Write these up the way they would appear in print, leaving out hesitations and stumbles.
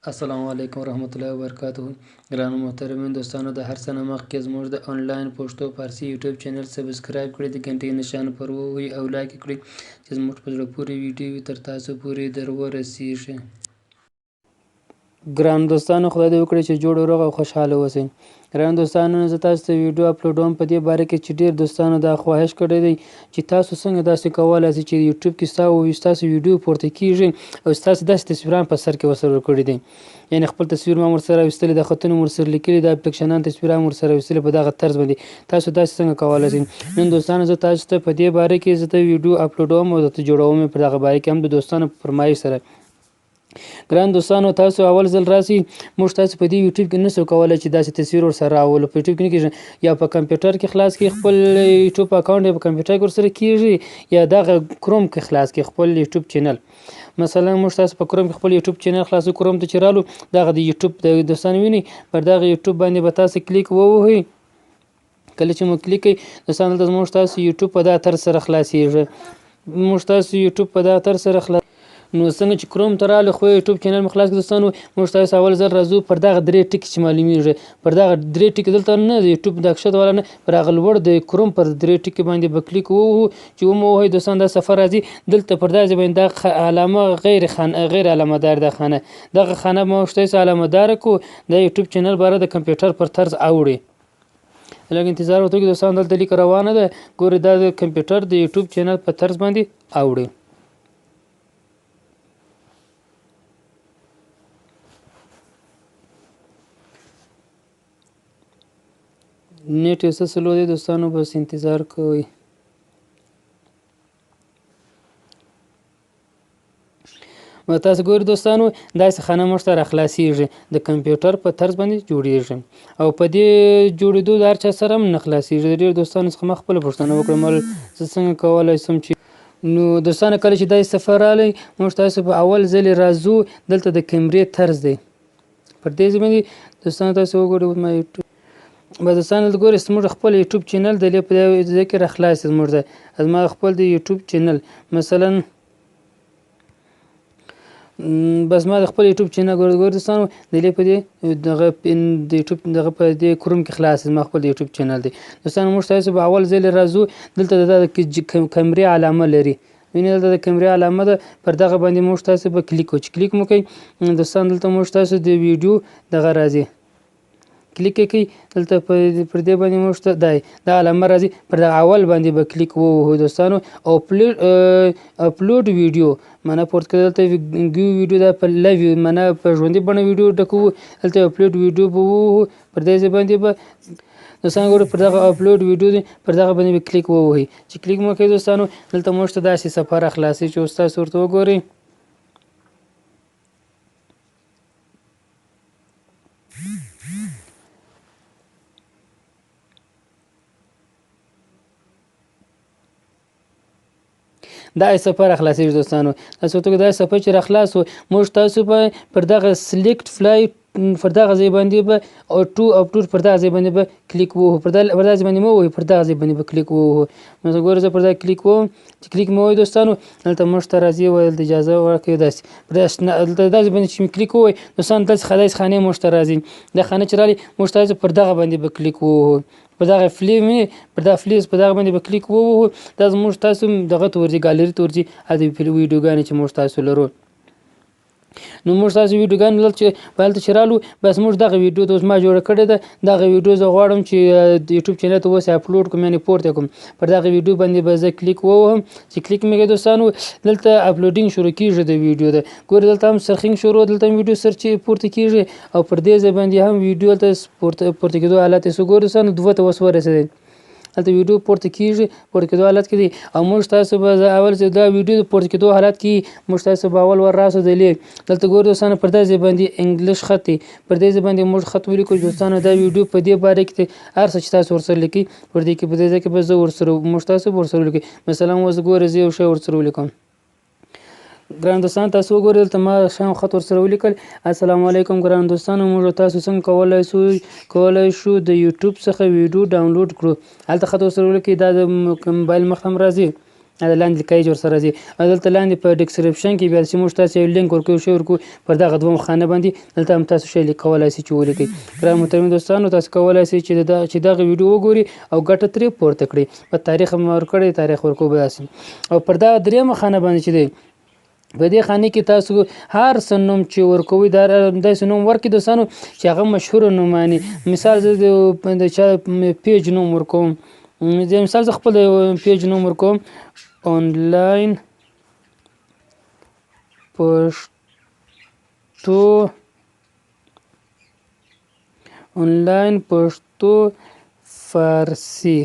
السلام علیکم ورحمت الله وبرکاته. ګرانو محترمین دوستانو، د هر څه نه مخکې زموږ د آنلاین پښتو فارسي یوټیوب چینل سبسکرایب کړئ، د غنټې نشان پر ووهئ او لایک کړئ چې زموږ په زړه پورې ویډیو تر تاسو پورې در ورسیږي. ګران دوستانو، خدای دې وکړي چې جوړ روغ او خوشحاله اوسئ. ګران دوستانو، زه تاسو ته ویډیو اپلوډوم په دې باره کې چې ډېر دوستانو دا خواهش کړی دی چې تاسو څنګه داسې کولی شئ چې یوټیوب کې ستاسو ویډیو پورته کیږي او ستاسو داسې تصویران په سر کې ورسره کړي دي، یعنې خپل تصویر ما ورسره ویستلی، د خطونه مو ورسره لیکلي، د اپلیکیشنان تصویران مو ورسره ویستلي، په دغه طرز باندې تاسو داسې څنګه کولی شئ. نن دوستانو زه تاسو ته په دې باره کې ویډیو اپلوډوم او درته جوړوم په دغه باره کې هم د دوستانو په فرمایش سره. ګران دوستانو، تاسو اول ځل راسئ، موږ تاسو په دې یوټیوب کې نشو کولی چې داسې تصویر ورسره راولو. په یوټیوب کې نه کېږي، یا په کمپیوټر کې خلاص کړئ خپل یوټیوب اکاونټ، یا په کمپیوټر کې ورسره کېږي، یا دغه کروم کې خلاص کړئ خپل یوټیوب چینل. مثلا موږ تاسو په کروم کې خپل یوټیوب چینل خلاصو، کروم ته چې رالو دغه د یوټیوب د دوستانو وینئ، پر دغه یوټیوب باندې به تاسو کلیک ووهئ. کله چې مو کلیک کړئ دوستانو، دلته زموږ تاسو یوټیوب په دغه طرز سره خلاصېږي. موږ تاسو یوټیوب په دغه طرز سره نو څنګه چې کروم ته راغلو خو یوټیوب چینل مو خلاص کړ دوستانو، موږ تاسو اول ځل راځو پر دغه درې ټکي چې معلومیږي، پر دغه درې ټکي دلته نه د یوټیوب د کښته والا نه، پر هغه لوړ د کروم پر درې ټکي باندې به کلیک ووهو. چې وموهئ دوستان دا صفحه راځي، دلته پر دغه ځای باندې دا علامه غیر علامه دار ده خانه، دغه خانه به موږ تاسو علامه داره کړو. دا یوټیوب چینل باره د کمپیوټر پر طرز اوړي. لږ انتظار وکړئ دوستان، دلته لیک روانه ده، ګورئ دا د کمپیوټر د یوټیوب چینل په طرز باندې اوړي. نیټ یو څه سلو دی دوستانو، بس انتظار کوئ. تاسو ګورئ دوستانو، داسې خانه موږ ته راخلاصېږي، د کمپیوټر په طرز باندې جوړېږي او په دې جوړېدو د هر چا سره هم نه خلاصېږي. د ډېرو دوستانو څخه ما خپله پوښتنه وکړه زه څنګه کولی شم چې نو دوستانو کله چې داسې صفحه راغلی، موږ تاسو په اول ځل راځو، دلته د کیمرې طرز دی، پر دې ځای باندې دوستانو تاسو وګورئ. دوستانو دلته ګورئ زموږ خپل یوټیوب چینل دی، په دې ځای کې راخلاص دی زموږ دی زما خپل د یوټیوب چینل. مثلا بس ما د خپل یوټیوب چینل ګورئ دوستانو، دلې په دې دغه د یوټیوب دغه په دې کروم کې خلاص دی، زما خپل د یوټیوب چینل دی. دوستانو موږ تاسو په اول ځل راځو، دلته د کیمرې علامه لري، وینئ دلته د کیمرې علامه ده، پر دغه باندې موږ تاسو به کلیک وکړو. چې کلیک مو کوئ دوستان، دلته موږ تاسو د ویډیو دغه راځي، کلیک کوئ، دلته پر دې باندې موږ ته دا علامه راځي، پر دغه اول باندې به کلیک ووهو دوستانو. او اپلوډ ویډیو معنا پورته کړئ، دلته ویډیو دا په لایو معنا په ژوندۍ بڼه ویډیو ډکوو، دلته اپلوډ ویډیو به ووهو، پر دې ځای باندې به دوستانو ګورئ پر دغه اپلوډ ویډیو دی، پر دغه باندې به کلیک ووهئ. چې کلیک مو کوئ دوستانو، دلته موږ ته داسې صفحه راخلاصي چې اوس تاسو ورته وګورئ. دا صفحه راخلاصېږي دوستانو، تاسو ورته دا صفحه چې راخلاصو، موږ تاسو به پر دغه سلیکټ فلای پر دغه ځای باندې به او ټو اپلوډ پر دغه ځای باندې به کلیک ووهو، پر دغه ځای باندې مو ووهئ، پر دغه ځای باندې به کلیک ووهو. نو ګورئ زه پر دغه کلیک ووهم، چې کلیک مو ووهئ دوستانو، دلته موږ ته راځي ویل د اجازه ورکوي داسې پر دلته داسې باندې چې مې کلیک ووهئ دوستانو، داسې خانې موږ ته راځي. دا خانه چې راغلې موږ تاسو پر دغه باندې به کلیک ووهو، پر دغه پر دغه فلیز په دغه باندې به کلیک ووهو. دا زموږ تاسو دغه ته ورځي، ګالري ته ورځي، هلته ویډیوګانې چې موږ تاسو لرو. نو موږ تاسو ویډیوګانې هلته چې رالو، بس موږ دغه ویډیو د اوس ما جوړه کړې ده، دغه ویډیو زه غواړم چې د یوټیوب چینل ته اوس اپلوډ کړم، یعنې پورته کړم. پر دغه ویډیو باندې به زه کلیک ووهم. چې کلیک مې کړی دوستانو، دلته اپلوډینګ شروع کېږي د ویډیو ده، ګورئ دلته هم سرخینګ شروع، دلته هم ویډیو سرچ پورته کېږي، او پر دې ځای باندې هم ویډیو هلته پورته کېدو حالت یې ګورئ دوستانو 2 ته اوس ورسېدی، هلته ویډیو پورته کېږي، پورته کېدو حالت کې دی. او موږ تاسو به اول چې دا ویډیو پورته کېدو حالت کې موږ تاسو به اول ور راسو دلې، دلته ګورئ دوستانو پر دې ځای باندې انګلیش خط دی، پر دې ځای باندې موږ خط ولیکو دوستانو. دا ویډیو په دې باره کې هر څه چې تاسو ورسره لیکئ، پر دې کې په دې ځای کې به زه موږ تاسو ورسره ولیکئ. مثلا اوس ګورئ زه یو شی ورسره ولیکم. ګران دوستان تاسو وګورئ، دلته ما شام خط ورسره ولیکل. السلام علیکم ګران دوستانو، موږ تاسو څنګه کولی شو د یوټیوب څخه ویډیو ډاونلوډ کړو. هلته خط ورسره ولیکئ، دا د موبایل مخ هم راځي، لاندې لیکای چې ورسره راځي. دلته لاندې په ډسکرپشن کې بیا چې موږ تاسو یو لینک ورکوو شو ورکو پر دغه دوه خانه باندې دلته هم تاسو شی لیکولای شئ چې ولیکئ. ګران محترم دوستانو تاسو کولای شئ چې دغه ویډیو وګورئ او ګټه ترې پورته کړئ. په تاریخ هم ورکړئ تاریخ ورکو به داسې. او پر دغه درېیمه خانه باندې چې دی په دې خانه کې تاسو هر څه نوم چې ورکوئ داسې نوم ورکړئ دوستانو چې هغه مشهوره نوماني. مثال زه د چا پیج نوم ورکوم، مثال زه خپل پیج نوم ورکوم آنلاین پښتو فارسي.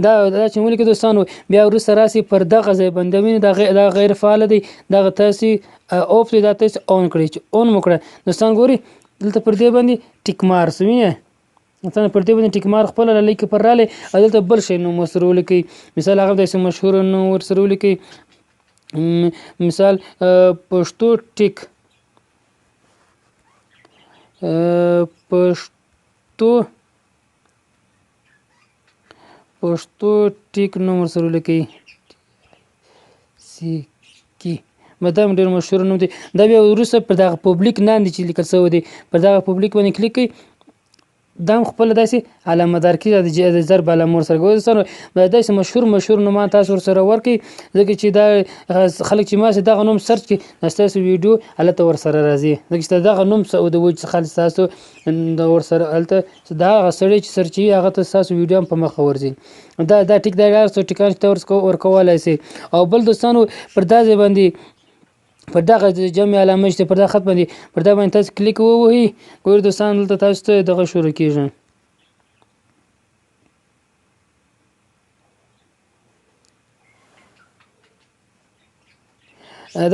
دا چې ولیکئ دوستانو بیا وروسته راسي پر دغه ځای باندې وینئ دا غیر فعال دی، دغه تاسې اوف دی، دا تاسې اون کړئ. چې اون مو کړه دوستان ګورئ دلته پر دې باندې ټیک مارک وینئ، مثلا پر دې باندې ټیک مارک خپله لیکئ پر رالی او دلته بل شی نوم ورسره ولیکئ. مثال هغه داسې مشهوره نوم ورسره ولیکئ، مثال پښتو ټیک پښتو ټیک نوم ورسره ولیکئ. دا هم ډېر مشهور نوم دی. دا بیا وروسته پر دغه پبلیک لاندې چې لیکل شوی دی پر دغه پبلیک باندې کلیک کړئ. دا هم خپله داسې علامه دار کړي د ضرب علامه ورسره کوئ دوستانو. داسې مشهور نومان تاسو ورسره ورکړئ ځکه چې دا خلک چې ماسې دغه نوم سرچ کړي ستاسو ویډیو هلته ورسره راځي، ځکه چې دغه نوم د وجې څخه ستاسو ورسره هلته د هغه سړی چې سرچوي هغه ته ستاسو ویډیو هم په مخه ورځي. دا ټیک دا هر څو ټیکان چې ته ورکولی شئ. او بل دوستانو پر دا ځای باندې پر دغه جمع علامه چې پر دغه خط باندې پر دا باندې تاسو کلیک ووهئ. ګورئ دوستان دلته تاسو ته دغه شروع کېږي.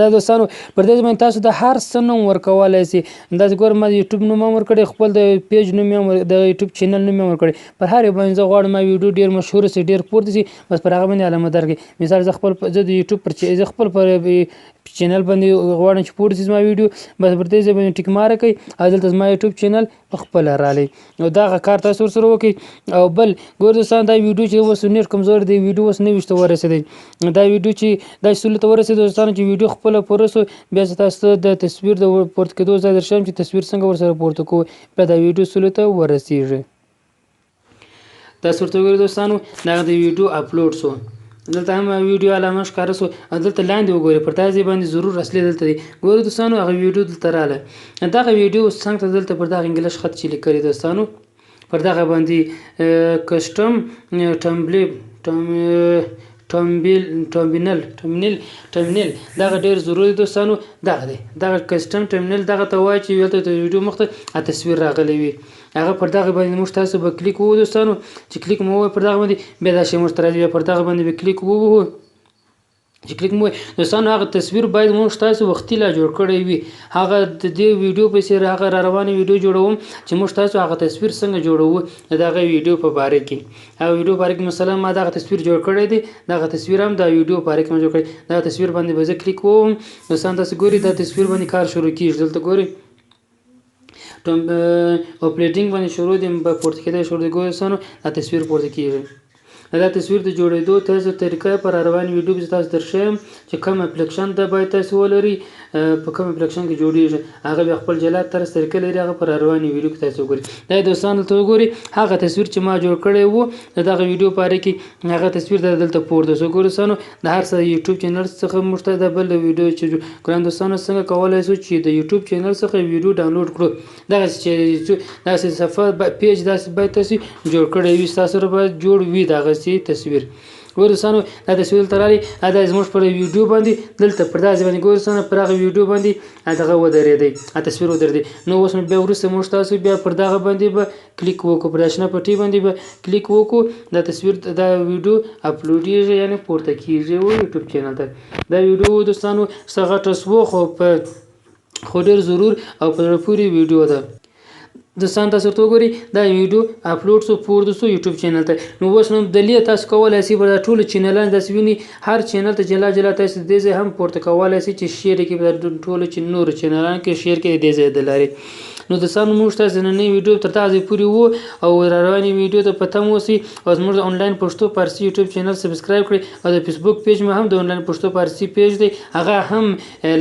دا دوستانو پر دې باندې تاسو د هر څه نوم ورکولی شئ. داسې ګورم ما د یوټیوب نوم هم ورکړی، خپل د پیج نوم هم د یوټیوب چینل نوم هم ورکړی. پر هر یو باندې زه غواړم ما ویډیو ډېر مشهوره شي ډېر پورته شي بس پر هغه باندې علامه دار کړئ. مثال زه د یوټیوب زه خپل پر چینل باندې غواړم چې پورته شي زما ویډیو بس پر دې ځای باندې ټیک مارک کړئ او دلته زما یوټیوب چینل خپله رالی او دغه کار تاسو ورسره وکړئ. او بل ګورئ دوستان دا ویډیو چې اوس نیټ کمزور دی، ویډیو اوس 90 ته ورسېدی. دا ویډیو چې دا 16 ته ورسېد دوستانو چې ویډیو خپله پوره سو بیا زه تاسو ته د تصویر د پورته کېدو ځای درښیم چې تصویر څنګه ورسره پورته کوو. بیا دا ویډیو 16 ته ورسېږي. تاسو ورته وګورئ دوستانو دغه د ویډیو اپلوډ سو، دلته هم ویډیو علامه ښکاره سو او دلته لاندې وګورئ پر دا ځای باندې ضرور اصلي دلته دی. ګورئ دوستانو هغه ویډیو دلته راله. دغه ویډیو څنګ ته دلته پر دغه انګلیش خط چې لیکلی دوستانو پر دغه باندې کسټم ټامبنیل دغه ډېر ضروري دوستانو دغه دی. دغه کسټم ټامبنیل دغه ته وایي چې دلته د ویډیو مخ ته تصویر راغلی وي هغه پر دغه باندې موږ تاسو به کلیک ووهو دوستانو. چې کلیک مو ووهئ پر دغه باندې بیا دا شی موږ ته راځي، بیا پر دغه باندې به کلیک ووهو. چې کلیک مو دوستانو هغه تصویر باید موږ تاسو وختي لا جوړ کړی وي. هغه د دې ویډیو په څیر هغه را روانه ویډیو جوړوم چې موږ تاسو هغه تصویر څنګه جوړوو د هغه ویډیو په باره کې. هغه ویډیو په باره کې مثلا ما دغه تصویر جوړ کړی دی، دغه تصویر هم دا ویډیو په باره کې ما جوړ کړی. دغه تصویر باندې به زه کلیک ووهم دوستان تاسو ګورئ دا تصویر باندې کار شروع کېږي. دلته ګورئ اپلوډینګ باندې شروع دی پورته کېدای شروع دی. ګورئ دوستانو دا تصویر پورته کېږي. دا تصویر د جوړېدو تاسو طریقه پر روان ویډیو کې تاسو درښیم چې کوم اپلیکیشن ته باید تاسو ولرئ په کوم اپلیکیشن کې جوړیږي هغه بیا خپل جلات طرز طریقه لري هغه پر روان ویډیو کې تاسو وګورئ. دا دوستانو ته وګورئ هغه تصویر چې ما جوړ کړی وو دغه ویډیو په اړه کې هغه تصویر دلته پورته شو. ګورئ دوستانو د هر څه یوټیوب چینل څخه موږ ته د بل ویډیو چې ګران دوستانو څنګه کولای شو چې د یوټیوب چینل څخه ویډیو ډاونلوډ کړو. دغه چې داسې صفحه پیج داسې باید تاسو جوړ کړی وي، تاسو سره باید جوړ وي دغه تصویر. ګورئ دوستانو دا تصویر دلته رالی دا زموږ پر ویډیو باندې دلته پر دا ځای باندې ګورئ دوستانو پر هغه ویډیو باندې دغه ودرېدی تصویر ودرېدی. نو اوس نو بیا وروسته موږ تاسو بیا پر دغه باندې به کلیک وکړو، پر شنه پټۍ باندې به کلیک وکړو. دا تصویر دا ویډیو اپلوډیږي یعنې پورته کېږي یوټیوب چینل ته. دا ویډیو دوستانو څه غټه سوه خو ډېر ضرور او په زړه پورې ویډیو ده. دوستان تاسو ورته وګورئ دا ویډیو اپلوډ سو پورته سو یوټیوب چینل ته. نو اوس نو دلې تاسو کولی شئ به دا ټولو چینلان داسې وینئ هر چینل ته جلا جلا تاسو د دې ځای هم پورته کولی شئ چې شیر یې کړئ په ټولو نورو چینلانو کې شیر کړئ د دې ځای د لارې. نو دوستانو موږ تاسو نننۍ ویډیو تر تاسو پورې وو او را روانې ویډیو ته په تم اوسئ او زموږ د آنلاین پښتو فارسي یوټیوب چینل سبسکرایب کړئ او د فیسبوک پیج مې هم د آنلاین پښتو فارسي پیج دی هغه هم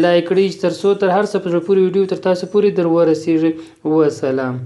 لایک کړئ تر څو تر هر څه په زړه پورې ویډیو تر تاسو پورې در ورسیږي. وسلام.